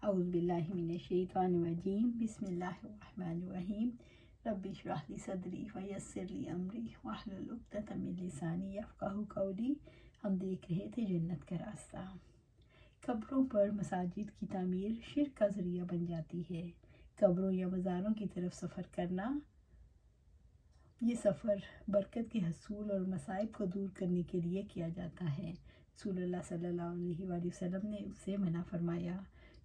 اعوذ باللہ من الشیطان الرجیم بسم اللہ الرحمن الرحیم رب اشرح لی صدری ویسر لی امری واحلل عقدۃ من لسانی یفقہوا قولی۔ ہم دیکھ رہے تھے جنت کا راستہ۔ قبروں پر مساجد کی تعمیر شرک کا ذریعہ بن جاتی ہے۔ قبروں یا مزاروں کی طرف سفر کرنا، یہ سفر برکت کے حصول اور مصائب کو دور کرنے کے لیے کیا جاتا ہے۔ رسول اللہ صلی اللہ علیہ وآلہ وسلم نے اس سے منع فرمایا۔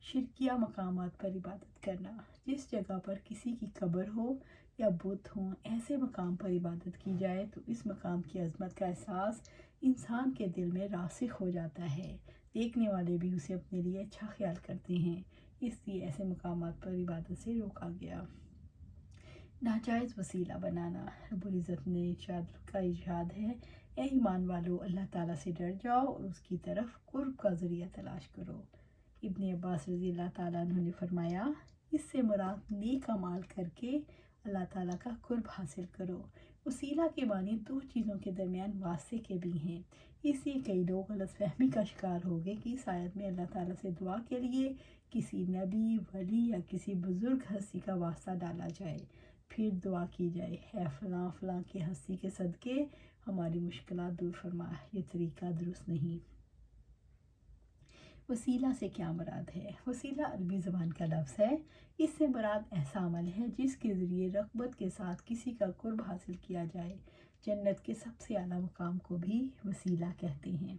شرکیہ مقامات پر عبادت کرنا، جس جگہ پر کسی کی قبر ہو یا بت ہوں، ایسے مقام پر عبادت کی جائے تو اس مقام کی عظمت کا احساس انسان کے دل میں راسخ ہو جاتا ہے۔ دیکھنے والے بھی اسے اپنے لیے اچھا خیال کرتے ہیں، اس لیے ایسے مقامات پر عبادت سے روکا گیا۔ ناجائز وسیلہ بنانا، رب العزت نے کا ارشاد ہے، اے ایمان والو، اللہ تعالیٰ سے ڈر جاؤ اور اس کی طرف قرب کا ذریعہ تلاش کرو۔ ابن عباس رضی اللہ تعالیٰ عنہ نے فرمایا، اس سے مراد نیک اعمال کر کے اللہ تعالیٰ کا قرب حاصل کرو۔ وسیلہ کے معنی دو چیزوں کے درمیان واسطے کے بھی ہیں، اس لیے کئی لوگ غلط فہمی کا شکار ہو گئے کہ اس آیت میں اللہ تعالیٰ سے دعا کے لیے کسی نبی، ولی یا کسی بزرگ ہستی کا واسطہ ڈالا جائے، پھر دعا کی جائے، اے فلاں فلاں کے ہستی کے صدقے ہماری مشکلات دور فرما۔ یہ طریقہ درست نہیں۔ وسیلہ سے کیا مراد ہے؟ وسیلہ عربی زبان کا لفظ ہے۔ اس سے مراد ایسا عمل ہے جس کے ذریعے رغبت کے ساتھ کسی کا قرب حاصل کیا جائے۔ جنت کے سب سے اعلیٰ مقام کو بھی وسیلہ کہتے ہیں۔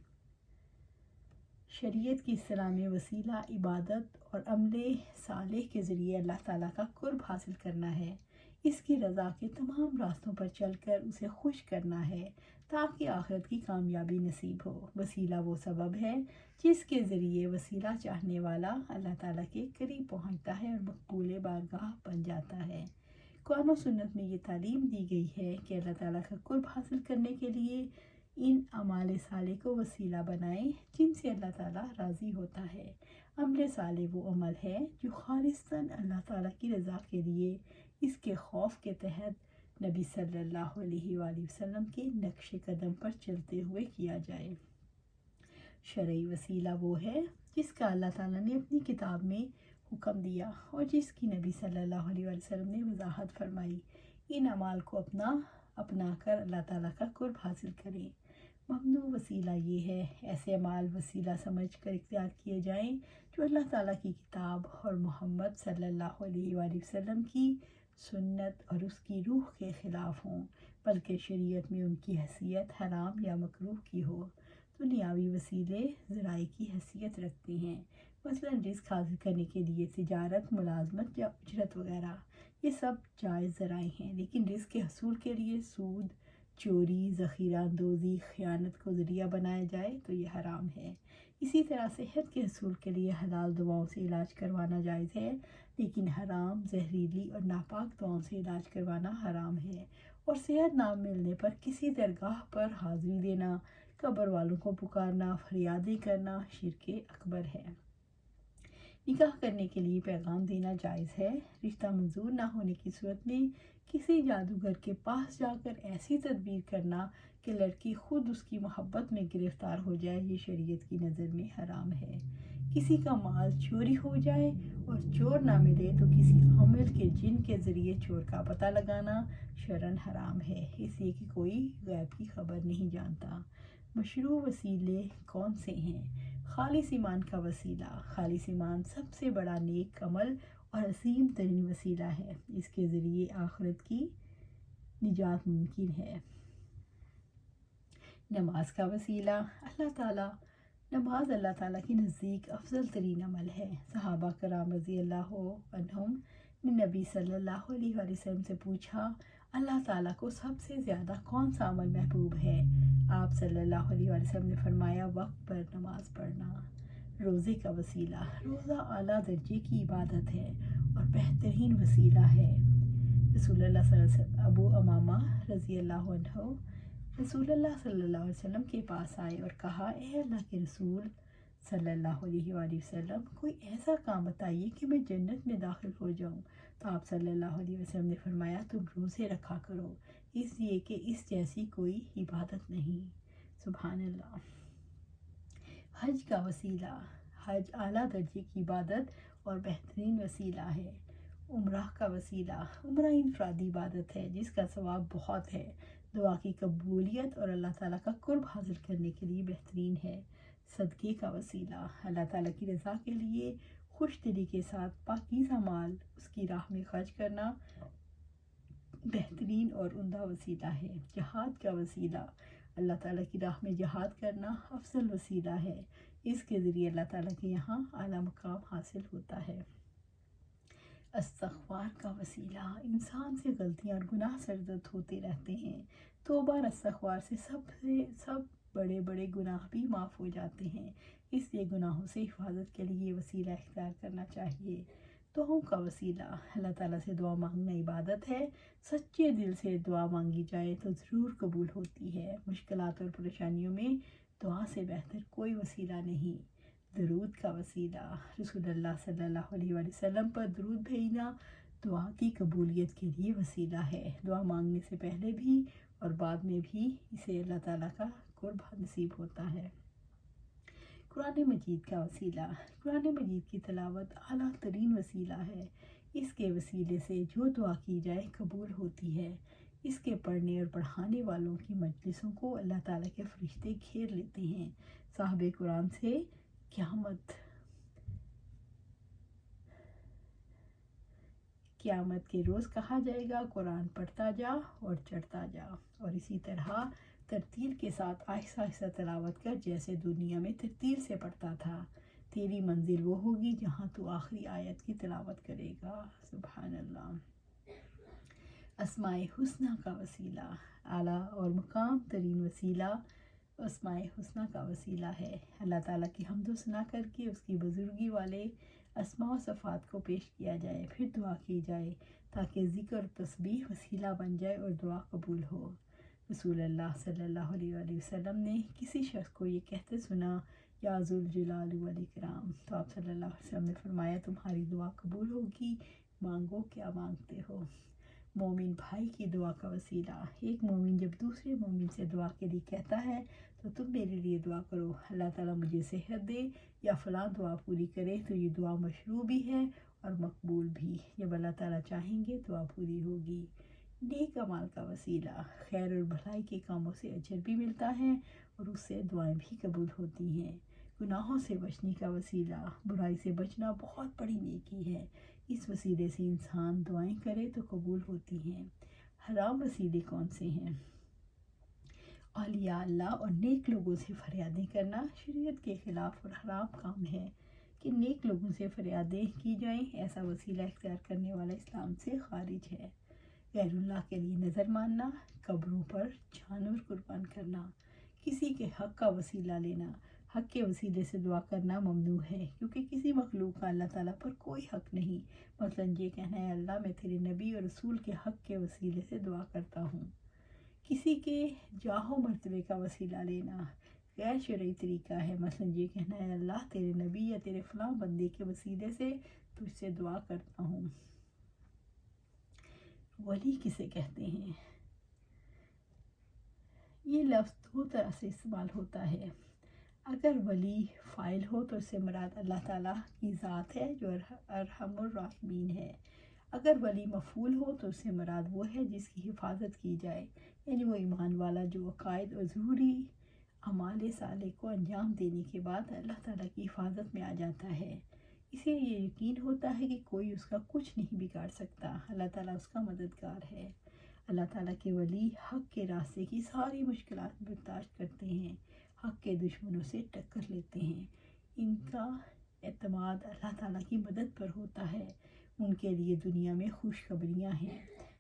شریعت کی اصطلاح میں وسیلہ عبادت اور عمل صالح کے ذریعے اللہ تعالیٰ کا قرب حاصل کرنا ہے۔ اس کی رضا کے تمام راستوں پر چل کر اسے خوش کرنا ہے تاکہ آخرت کی کامیابی نصیب ہو۔ وسیلہ وہ سبب ہے جس کے ذریعے وسیلہ چاہنے والا اللہ تعالیٰ کے قریب پہنچتا ہے اور مقبول بارگاہ بن جاتا ہے۔ قرآن و سنت میں یہ تعلیم دی گئی ہے کہ اللہ تعالیٰ کا قرب حاصل کرنے کے لیے ان اعمال صالح کو وسیلہ بنائیں جن سے اللہ تعالیٰ راضی ہوتا ہے۔ عمل صالح وہ عمل ہے جو خالصاً اللہ تعالیٰ کی رضا کے لیے اس کے خوف کے تحت نبی صلی اللہ علیہ وآلہ وسلم کے نقش قدم پر چلتے ہوئے کیا جائے۔ شرعی وسیلہ وہ ہے جس کا اللہ تعالیٰ نے اپنی کتاب میں حکم دیا اور جس کی نبی صلی اللہ علیہ وآلہ وسلم نے وضاحت فرمائی۔ ان اعمال کو اپنا کر اللہ تعالیٰ کا قرب حاصل کریں۔ ممنوع وسیلہ یہ ہے، ایسے اعمال وسیلہ سمجھ کر اختیار کیے جائیں جو اللہ تعالیٰ کی کتاب اور محمد صلی اللہ علیہ وآلہ وسلم کی سنت اور اس کی روح کے خلاف ہوں، بلکہ شریعت میں ان کی حیثیت حرام یا مکروہ کی ہو۔ دنیاوی وسیلے ذرائع کی حیثیت رکھتے ہیں، مثلاً رزق حاصل کرنے کے لیے تجارت، ملازمت یا اجرت وغیرہ، یہ سب جائز ذرائع ہیں، لیکن رزق کے حصول کے لیے سود، چوری، ذخیرہ اندوزی، خیانت کو ذریعہ بنایا جائے تو یہ حرام ہے۔ اسی طرح صحت کے حصول کے لیے حلال دواؤں سے علاج کروانا جائز ہے، لیکن حرام، زہریلی اور ناپاک دواؤں سے علاج کروانا حرام ہے۔ اور صحت نہ ملنے پر کسی درگاہ پر حاضری دینا، قبر والوں کو پکارنا، فریادیں کرنا شرک اکبر ہے۔ نکاح کرنے کے لیے پیغام دینا جائز ہے۔ رشتہ منظور نہ ہونے کی صورت میں کسی جادوگر کے پاس جا کر ایسی تدبیر کرنا کہ لڑکی خود اس کی محبت میں گرفتار ہو جائے، یہ شریعت کی نظر میں حرام ہے۔ کسی کا مال چوری ہو جائے اور چور نہ ملے تو کسی عامل کے جن کے ذریعے چور کا پتہ لگانا شرعاً حرام ہے، اس لیے کہ کوئی غیب کی خبر نہیں جانتا۔ مشروع وسیلے کون سے ہیں؟ خالص ایمان کا وسیلہ۔ خالص ایمان سب سے بڑا نیک عمل اور عظیم ترین وسیلہ ہے، اس کے ذریعے آخرت کی نجات ممکن ہے۔ نماز کا وسیلہ۔ نماز اللہ تعالیٰ کے نزدیک افضل ترین عمل ہے۔ صحابہ کرام رضی اللہ عنہم نے نبی صلی اللہ علیہ وآلہ وسلم سے پوچھا، اللہ تعالیٰ کو سب سے زیادہ کون سا عمل محبوب ہے؟ آپ صلی اللہ علیہ وآلہ وسلم نے فرمایا، وقت پر نماز پڑھنا۔ روزے کا وسیلہ۔ روزہ اعلیٰ درجے کی عبادت ہے اور بہترین وسیلہ ہے۔ رسول اللہ صلی اللہ علیہ وسلم ابو امامہ رضی اللہ عنہ رسول اللہ صلی اللہ علیہ وسلم کے پاس آئے اور کہا، اے اللہ کے رسول صلی اللہ علیہ وآلہ وسلم، کوئی ایسا کام بتائیے کہ میں جنت میں داخل ہو جاؤں۔ تو آپ صلی اللہ علیہ وسلم نے فرمایا، تم روزے رکھا کرو، اس لیے کہ اس جیسی کوئی عبادت نہیں۔ سبحان اللہ۔ حج کا وسیلہ۔ حج اعلیٰ درجے کی عبادت اور بہترین وسیلہ ہے۔ عمرہ کا وسیلہ، عمرہ انفرادی عبادت ہے جس کا ثواب بہت ہے، دعا کی قبولیت اور اللہ تعالیٰ کا قرب حاصل کرنے کے لیے بہترین ہے۔ صدقے کا وسیلہ، اللہ تعالیٰ کی رضا کے لیے خوش دلی کے ساتھ پاکیزہ مال اس کی راہ میں خرچ کرنا بہترین اور عمدہ وسیلہ ہے۔ جہاد کا وسیلہ، اللہ تعالیٰ کی راہ میں جہاد کرنا افضل وسیلہ ہے، اس کے ذریعے اللہ تعالیٰ کے یہاں اعلیٰ مقام حاصل ہوتا ہے۔ استغفار کا وسیلہ، انسان سے غلطیاں اور گناہ سرزد ہوتے رہتے ہیں، توبہ اور استغفار سے سب بڑے بڑے گناہ بھی معاف ہو جاتے ہیں، اس لیے گناہوں سے حفاظت کے لیے یہ وسیلہ اختیار کرنا چاہیے۔ دعاؤں کا وسیلہ، اللہ تعالیٰ سے دعا مانگنا عبادت ہے، سچے دل سے دعا مانگی جائے تو ضرور قبول ہوتی ہے۔ مشکلات اور پریشانیوں میں دعا سے بہتر کوئی وسیلہ نہیں۔ درود کا وسیلہ، رسول اللہ صلی اللہ علیہ وآلہ وسلم پر درود بھیجنا دعا کی قبولیت کے لیے وسیلہ ہے۔ دعا مانگنے سے پہلے بھی اور بعد میں بھی اسے اللہ تعالیٰ کا قرب نصیب ہوتا ہے۔ قرآن مجید کا وسیلہ، قرآن مجید کی تلاوت اعلیٰ ترین وسیلہ ہے، اس کے وسیلے سے جو دعا کی جائے قبول ہوتی ہے۔ اس کے پڑھنے اور پڑھانے والوں کی مجلسوں کو اللہ تعالیٰ کے فرشتے گھیر لیتے ہیں۔ صاحب قرآن سے قیامت کے روز کہا جائے گا، قرآن پڑھتا جا اور چڑھتا جا، اور اسی طرح ترتیل کے ساتھ آہستہ آہستہ تلاوت کر جیسے دنیا میں ترتیل سے پڑھتا تھا۔ تیری منزل وہ ہوگی جہاں تو آخری آیت کی تلاوت کرے گا۔ سبحان اللہ۔ اسماء حسنہ کا وسیلہ، اعلیٰ اور مقام ترین وسیلہ اسماء حسنہ کا وسیلہ ہے۔ اللہ تعالیٰ کی حمد و ثنا کر کے اس کی بزرگی والے اسماء و صفات کو پیش کیا جائے، پھر دعا کی جائے تاکہ ذکر و تسبیح وسیلہ بن جائے اور دعا قبول ہو۔ رسول اللہ صلی اللہ علیہ وآلہ وسلم نے کسی شخص کو یہ کہتے سنا، یا ذوالجلال والاکرام، تو آپ صلی اللہ علیہ وسلم نے فرمایا تمہاری دعا قبول ہوگی، مانگو کیا مانگتے ہو۔ مومن بھائی کی دعا کا وسیلہ، ایک مومن جب دوسرے مومن سے دعا کے لیے کہتا ہے تو تم میرے لیے دعا کرو، اللہ تعالیٰ مجھے صحت دے یا فلاں دعا پوری کرے، تو یہ دعا مشروع بھی ہے اور مقبول بھی، جب اللہ تعالیٰ چاہیں گے دعا پوری ہوگی۔ نیک اعمال کا وسیلہ، خیر اور بھلائی کے کاموں سے اجر بھی ملتا ہے اور اس سے دعائیں بھی قبول ہوتی ہیں۔ گناہوں سے بچنے کا وسیلہ، برائی سے بچنا بہت بڑی نیکی ہے، اس وسیلے سے انسان دعائیں کرے تو قبول ہوتی ہیں۔ حرام وسیلے کون سے ہیں؟ اولیاء اللہ اور نیک لوگوں سے فریادیں کرنا شریعت کے خلاف اور حرام کام ہے کہ نیک لوگوں سے فریادیں کی جائیں، ایسا وسیلہ اختیار کرنے والا اسلام سے خارج ہے۔ غیر اللہ کے لیے نظر ماننا، قبروں پر جانور قربان کرنا، کسی کے حق کا وسیلہ لینا، حق کے وسیلے سے دعا کرنا ممنوع ہے، کیونکہ کسی مخلوق کا اللہ تعالیٰ پر کوئی حق نہیں۔ مثلاً یہ کہنا ہے اللہ میں تیرے نبی اور رسول کے حق کے وسیلے سے دعا کرتا ہوں۔ کسی کے جاہ و مرتبے کا وسیلہ لینا غیر شرعی طریقہ ہے، مثلاً یہ کہنا ہے اللہ تیرے نبی یا تیرے فلاں بندے کے وسیلے سے تجھ سے دعا کرتا ہوں۔ ولی کسے کہتے ہیں؟ یہ لفظ دو طرح سے استعمال ہوتا ہے۔ اگر ولی فاعل ہو تو اس سے مراد اللہ تعالیٰ کی ذات ہے جو ارحم الراحمین ہے۔ اگر ولی مفعول ہو تو اس سے مراد وہ ہے جس کی حفاظت کی جائے، یعنی وہ ایمان والا جو عقائد اور ضروری اعمال صالح کو انجام دینے کے بعد اللہ تعالیٰ کی حفاظت میں آ جاتا ہے، اسے یہ یقین ہوتا ہے کہ کوئی اس کا کچھ نہیں بگاڑ سکتا، اللہ تعالیٰ اس کا مددگار ہے۔ اللہ تعالیٰ کے ولی حق کے راستے کی ساری مشکلات برداشت کرتے ہیں، حق کے دشمنوں سے ٹکر لیتے ہیں، ان کا اعتماد اللہ تعالیٰ کی مدد پر ہوتا ہے، ان کے لیے دنیا میں خوشخبریاں ہیں۔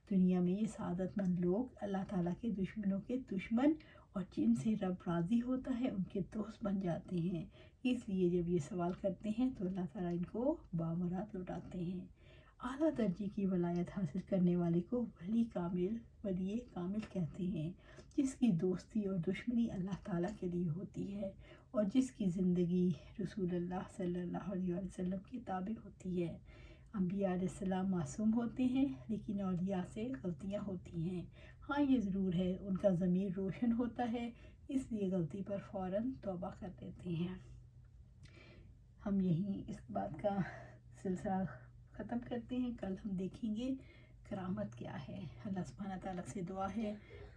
دنیا میں یہ سعادت مند لوگ اللہ تعالیٰ کے دشمنوں کے دشمن اور جن سے رب راضی ہوتا ہے ان کے دوست بن جاتے ہیں، اس لیے جب یہ سوال کرتے ہیں تو اللہ تعالیٰ ان کو بامراد لوٹاتے ہیں۔ اعلیٰ درجے کی ولایت حاصل کرنے والے کو ولی کامل کہتے ہیں، جس کی دوستی اور دشمنی اللہ تعالیٰ کے لیے ہوتی ہے اور جس کی زندگی رسول اللہ صلی اللہ علیہ وسلم کی تابع ہوتی ہے۔ انبیاء علیہ السلام معصوم ہوتے ہیں لیکن اولیاء سے غلطیاں ہوتی ہیں، ہاں یہ ضرور ہے ان کا ضمیر روشن ہوتا ہے، اس لیے غلطی پر فوراً توبہ کر لیتے ہیں۔ ہم یہیں اس بات کا سلسلہ ختم کرتے ہیں. کل ہم دیکھیں گے کرامت کیا ہے. اللہ سبحانہ تعالیٰ سے دعا ہے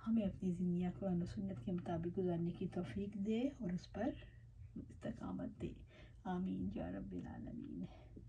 ہمیں اپنی زندگیاں قرآن و سنت کے مطابق گزارنے کی توفیق دے اور اس پر استقامت دے. آمین یا رب العالمین.